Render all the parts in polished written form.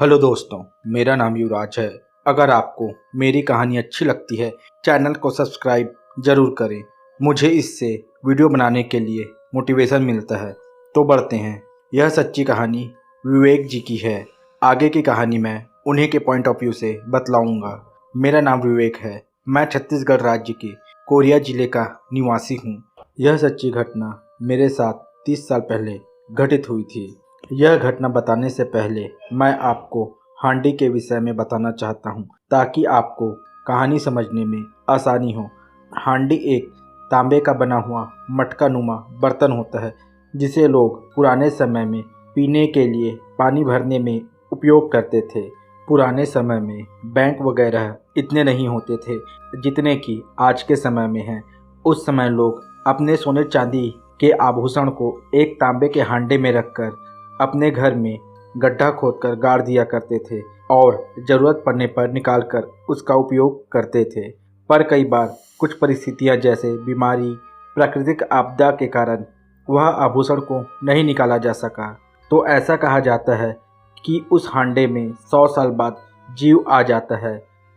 Hello दोस्तों, मेरा नाम युवराज है। अगर आपको मेरी कहानी अच्छी लगती है, चैनल को सब्सक्राइब ज़रूर करें। मुझे इससे वीडियो बनाने के लिए मोटिवेशन मिलता है। तो बढ़ते हैं। यह सच्ची कहानी विवेक जी की है। आगे की कहानी मैं उन्हीं के पॉइंट ऑफ व्यू से बतलाऊंगा। मेरा नाम विवेक है। मैं छत्तीसगढ़ राज्य के कोरिया जिले का निवासी हूँ। यह सच्ची घटना मेरे साथ 30 साल पहले घटित हुई थी। यह घटना बताने से पहले मैं आपको हांडी के विषय में बताना चाहता हूँ, ताकि आपको कहानी समझने में आसानी हो। हांडी एक तांबे का बना हुआ मटका नुमा बर्तन होता है, जिसे लोग पुराने समय में पीने के लिए पानी भरने में उपयोग करते थे। पुराने समय में बैंक वगैरह इतने नहीं होते थे जितने कि आज के समय में हैं। उस समय लोग अपने सोने चांदी के आभूषण को एक तांबे के हांडे में रखकर अपने घर में गड्ढा खोदकर गाड़ दिया करते थे और ज़रूरत पड़ने पर निकालकर उसका उपयोग करते थे। पर कई बार कुछ परिस्थितियां जैसे बीमारी, प्राकृतिक आपदा के कारण वह आभूषण को नहीं निकाला जा सका। तो ऐसा कहा जाता है कि उस हांडे में 100 साल बाद जीव आ जाता है।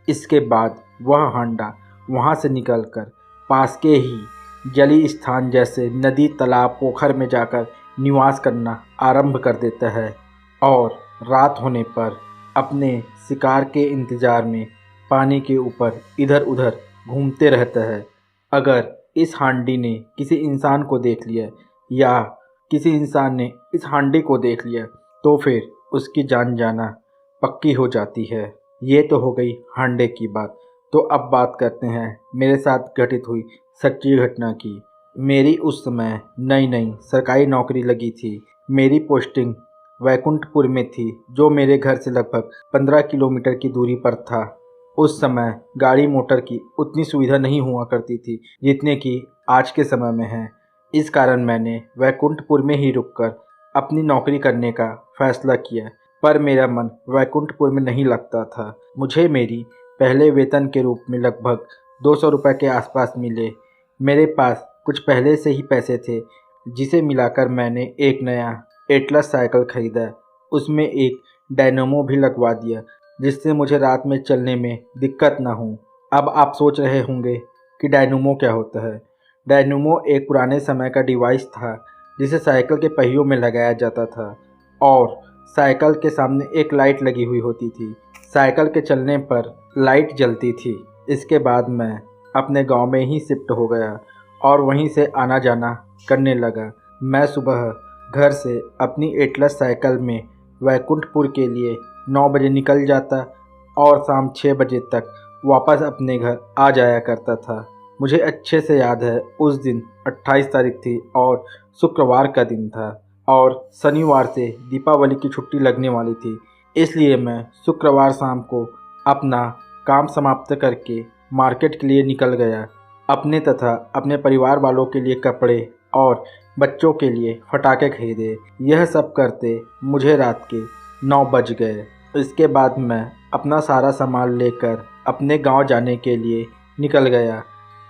इसके बाद वह हांडा वहाँ से निकलकर पास के ही जलीय स्थान जैसे नदी, तालाब, पोखर में जाकर निवास करना आरंभ कर देता है और रात होने पर अपने शिकार के इंतज़ार में पानी के ऊपर इधर उधर घूमते रहता है। अगर इस हांडी ने किसी इंसान को देख लिया या किसी इंसान ने इस हांडी को देख लिया तो फिर उसकी जान जाना पक्की हो जाती है। ये तो हो गई हांडे की बात। तो अब बात करते हैं मेरे साथ घटित हुई सच्ची घटना की। मेरी उस समय नई नई सरकारी नौकरी लगी थी। मेरी पोस्टिंग वैकुंठपुर में थी, जो मेरे घर से लगभग 15 किलोमीटर की दूरी पर था। उस समय गाड़ी मोटर की उतनी सुविधा नहीं हुआ करती थी जितने कि आज के समय में है। इस कारण मैंने वैकुंठपुर में ही रुककर अपनी नौकरी करने का फैसला किया। पर मेरा मन वैकुंठपुर में नहीं लगता था। मुझे मेरी पहले वेतन के रूप में लगभग 200 रुपये के आसपास मिले। मेरे पास कुछ पहले से ही पैसे थे, जिसे मिलाकर मैंने एक नया एटलस साइकिल खरीदा। उसमें एक डायनेमो भी लगवा दिया, जिससे मुझे रात में चलने में दिक्कत ना हो। अब आप सोच रहे होंगे कि डायनेमो क्या होता है। डायनेमो एक पुराने समय का डिवाइस था, जिसे साइकिल के पहियों में लगाया जाता था और साइकिल के सामने एक लाइट लगी हुई होती थी। साइकिल के चलने पर लाइट जलती थी। इसके बाद मैं अपने गांव में ही शिफ्ट हो गया और वहीं से आना जाना करने लगा। मैं सुबह घर से अपनी एटलस साइकिल में वैकुंठपुर के लिए 9 बजे निकल जाता और शाम 6 बजे तक वापस अपने घर आ जाया करता था। मुझे अच्छे से याद है, उस दिन 28 तारीख थी और शुक्रवार का दिन था और शनिवार से दीपावली की छुट्टी लगने वाली थी। इसलिए मैं शुक्रवार शाम को अपना काम समाप्त करके मार्केट के लिए निकल गया। अपने तथा अपने परिवार वालों के लिए कपड़े और बच्चों के लिए पटाखे खरीदे। यह सब करते मुझे रात के 9 बज गए। इसके बाद मैं अपना सारा सामान लेकर अपने गांव जाने के लिए निकल गया।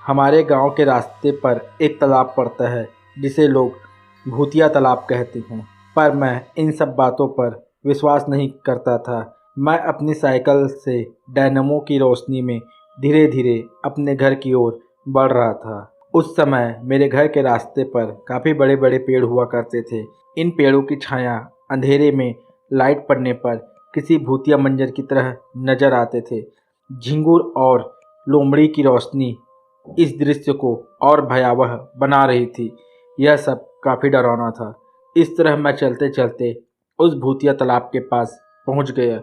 हमारे गांव के रास्ते पर एक तालाब पड़ता है, जिसे लोग भूतिया तालाब कहते हैं। पर मैं इन सब बातों पर विश्वास नहीं करता था। मैं अपनी साइकिल से डायनेमो की रोशनी में धीरे धीरे अपने घर की ओर बढ़ रहा था। उस समय मेरे घर के रास्ते पर काफ़ी बड़े बड़े पेड़ हुआ करते थे। इन पेड़ों की छाया अंधेरे में लाइट पड़ने पर किसी भूतिया मंजर की तरह नजर आते थे। झिंगुर और लोमड़ी की रोशनी इस दृश्य को और भयावह बना रही थी। यह सब काफ़ी डरावना था। इस तरह मैं चलते चलते उस भूतिया तालाब के पास पहुंच गया।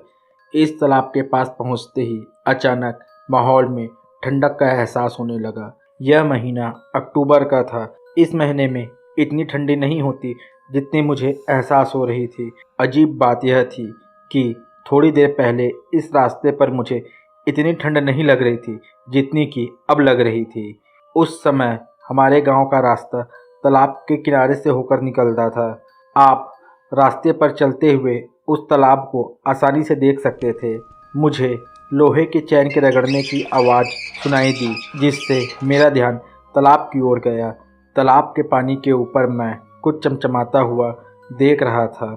इस तालाब के पास पहुंचते ही अचानक माहौल में ठंडक का एहसास होने लगा। यह महीना अक्टूबर का था। इस महीने में इतनी ठंडी नहीं होती जितनी मुझे एहसास हो रही थी। अजीब बात यह थी कि थोड़ी देर पहले इस रास्ते पर मुझे इतनी ठंड नहीं लग रही थी जितनी कि अब लग रही थी। उस समय हमारे गांव का रास्ता तालाब के किनारे से होकर निकलता था। आप रास्ते पर चलते हुए उस तालाब को आसानी से देख सकते थे। मुझे लोहे के चैन के रगड़ने की आवाज़ सुनाई दी, जिससे मेरा ध्यान तालाब की ओर गया। तालाब के पानी के ऊपर मैं कुछ चमचमाता हुआ देख रहा था।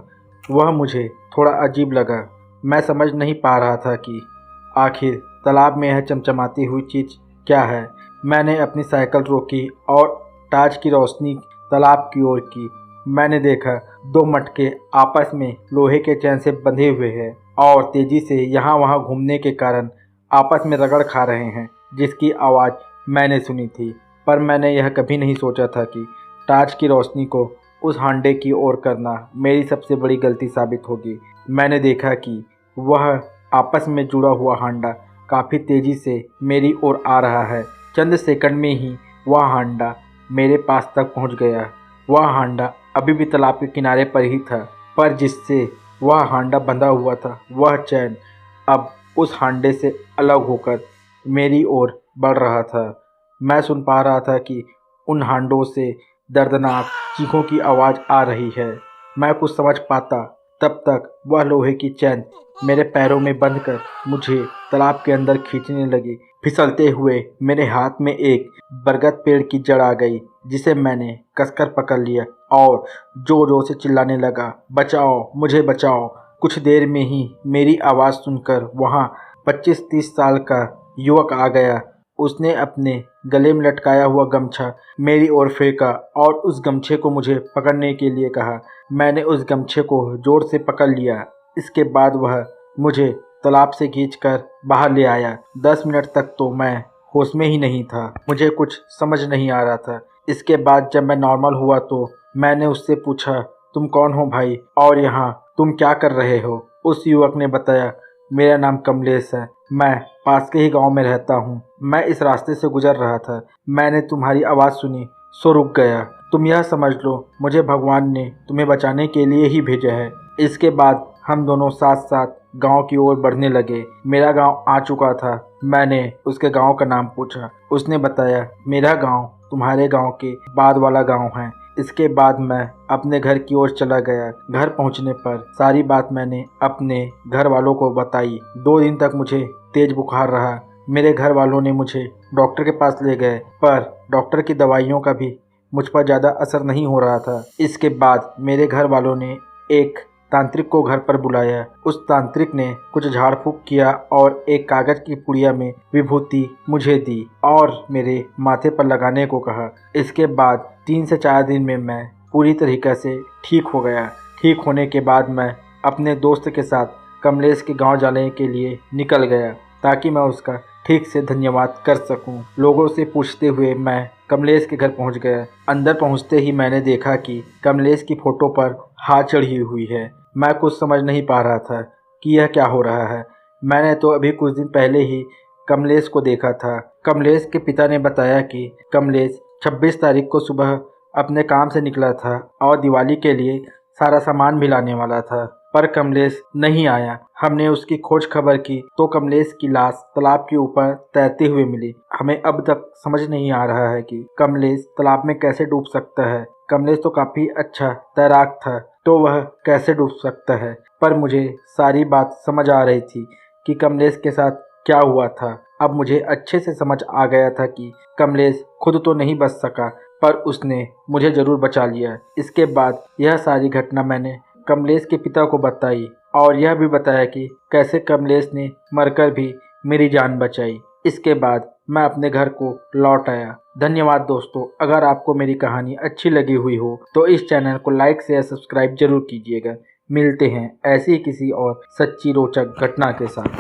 वह मुझे थोड़ा अजीब लगा। मैं समझ नहीं पा रहा था कि आखिर तालाब में यह चमचमाती हुई चीज़ क्या है। मैंने अपनी साइकिल रोकी और टॉर्च की रोशनी तालाब की ओर की। मैंने देखा 2 मटके आपस में लोहे के चैन से बंधे हुए हैं और तेज़ी से यहाँ वहाँ घूमने के कारण आपस में रगड़ खा रहे हैं, जिसकी आवाज़ मैंने सुनी थी। पर मैंने यह कभी नहीं सोचा था कि टॉर्च की रोशनी को उस हांडे की ओर करना मेरी सबसे बड़ी गलती साबित होगी। मैंने देखा कि वह आपस में जुड़ा हुआ हांडा काफ़ी तेज़ी से मेरी ओर आ रहा है। चंद सेकंड में ही वह हांडा मेरे पास तक पहुंच गया। वह हांडा अभी भी तालाब के किनारे पर ही था, पर जिससे वह हांडा बंधा हुआ था वह चैन अब उस हांडे से अलग होकर मेरी ओर बढ़ रहा था। मैं सुन पा रहा था कि उन हांडों से दर्दनाक चीखों की आवाज़ आ रही है। मैं कुछ समझ पाता तब तक वह लोहे की चैन मेरे पैरों में बंध कर मुझे तालाब के अंदर खींचने लगी। फिसलते हुए मेरे हाथ में एक बरगद पेड़ की जड़ आ गई, जिसे मैंने कसकर पकड़ लिया और जोर जोर से चिल्लाने लगा, बचाओ, मुझे बचाओ। कुछ देर में ही मेरी आवाज़ सुनकर वहाँ 25-30 साल का युवक आ गया। उसने अपने गले में लटकाया हुआ गमछा मेरी ओर फेंका और उस गमछे को मुझे पकड़ने के लिए कहा। मैंने उस गमछे को जोर से पकड़ लिया। इसके बाद वह मुझे तालाब से खींचकर बाहर ले आया। 10 मिनट तक तो मैं होश में ही नहीं था। मुझे कुछ समझ नहीं आ रहा था। इसके बाद जब मैं नॉर्मल हुआ तो मैंने उससे पूछा, तुम कौन हो भाई और यहाँ तुम क्या कर रहे हो? उस युवक ने बताया, मेरा नाम कमलेश है, मैं पास के ही गांव में रहता हूँ। मैं इस रास्ते से गुजर रहा था, मैंने तुम्हारी आवाज़ सुनी सो रुक गया। तुम यह समझ लो मुझे भगवान ने तुम्हें बचाने के लिए ही भेजा है। इसके बाद हम दोनों साथ साथ गांव की ओर बढ़ने लगे। मेरा गांव आ चुका था। मैंने उसके गांव का नाम पूछा। उसने बताया, मेरा गांव तुम्हारे गांव के बाद वाला गांव है। इसके बाद मैं अपने घर की ओर चला गया। घर पहुंचने पर सारी बात मैंने अपने घर वालों को बताई। 2 दिन तक मुझे तेज बुखार रहा। मेरे घर वालों ने मुझे डॉक्टर के पास ले गए, पर डॉक्टर की दवाइयों का भी मुझ पर ज़्यादा असर नहीं हो रहा था। इसके बाद मेरे घर वालों ने एक तांत्रिक को घर पर बुलाया। उस तांत्रिक ने कुछ झाड़ फूँक किया और एक कागज की पुड़िया में विभूति मुझे दी और मेरे माथे पर लगाने को कहा। इसके बाद 3 से 4 दिन में मैं पूरी तरीक़े से ठीक हो गया। ठीक होने के बाद मैं अपने दोस्त के साथ कमलेश के गांव जाने के लिए निकल गया, ताकि मैं उसका ठीक से धन्यवाद कर सकूं। लोगों से पूछते हुए मैं कमलेश के घर पहुंच गया। अंदर पहुंचते ही मैंने देखा कि कमलेश की फ़ोटो पर हाथ चढ़ी हुई है। मैं कुछ समझ नहीं पा रहा था कि यह क्या हो रहा है। मैंने तो अभी कुछ दिन पहले ही कमलेश को देखा था। कमलेश के पिता ने बताया कि कमलेश 26 तारीख को सुबह अपने काम से निकला था और दिवाली के लिए सारा सामान भी लाने वाला था, पर कमलेश नहीं आया। हमने उसकी खोज खबर की तो कमलेश की लाश तालाब के ऊपर तैरते हुए मिली। हमें अब तक समझ नहीं आ रहा है कि कमलेश तालाब में कैसे डूब सकता है। कमलेश तो काफ़ी अच्छा तैराक था, तो वह कैसे डूब सकता है। पर मुझे सारी बात समझ आ रही थी कि कमलेश के साथ क्या हुआ था। अब मुझे अच्छे से समझ आ गया था कि कमलेश खुद तो नहीं बच सका, पर उसने मुझे ज़रूर बचा लिया। इसके बाद यह सारी घटना मैंने कमलेश के पिता को बताई और यह भी बताया कि कैसे कमलेश ने मरकर भी मेरी जान बचाई। इसके बाद मैं अपने घर को लौट आया। धन्यवाद दोस्तों। अगर आपको मेरी कहानी अच्छी लगी हुई हो तो इस चैनल को लाइक शेयर सब्सक्राइब जरूर कीजिएगा। मिलते हैं ऐसी किसी और सच्ची रोचक घटना के साथ।